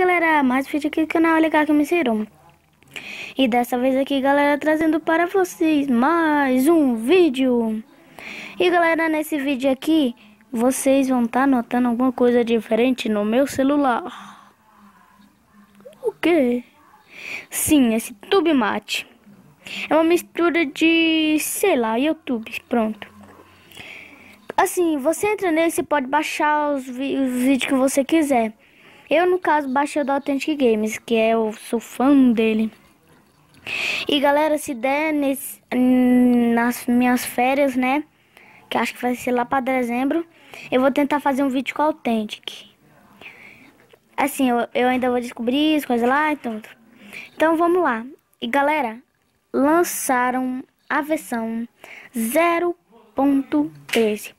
galera, mais vídeo aqui do canal LK que me serão. E dessa vez aqui, galera, trazendo para vocês mais um vídeo. E galera, nesse vídeo aqui, vocês vão estar notando alguma coisa diferente no meu celular. O quê? Sim, esse Tube Mate. É uma mistura de, sei lá, YouTube, pronto. Assim, você entra nele, você pode baixar os vídeos que você quiser. Eu, no caso, baixei o do Authentic Games, que eu sou fã dele. E galera, se der nas minhas férias, né, que acho que vai ser lá para dezembro, eu vou tentar fazer um vídeo com o Authentic. Assim, eu ainda vou descobrir as coisas lá e tudo. Então vamos lá. E galera, lançaram a versão 0.13.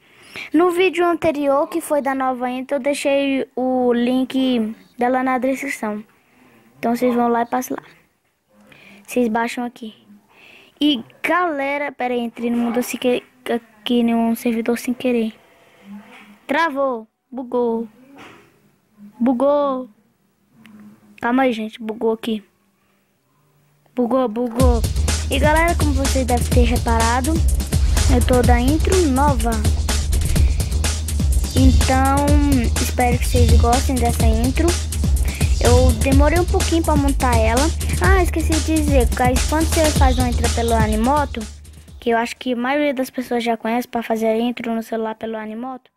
No vídeo anterior, que foi da nova intro, eu deixei o link dela na descrição. Então vocês vão lá e passam lá. Vocês baixam aqui. E galera, pera aí, entrei no mundo assim aqui num servidor sem querer. Travou, bugou. Bugou. Calma aí, gente, bugou aqui. Bugou. E galera, como vocês devem ter reparado, eu tô da intro nova. Então, espero que vocês gostem dessa intro. Eu demorei um pouquinho para montar ela. Ah, esqueci de dizer, quando você faz uma intro pelo Animoto, que eu acho que a maioria das pessoas já conhece para fazer a intro no celular pelo Animoto,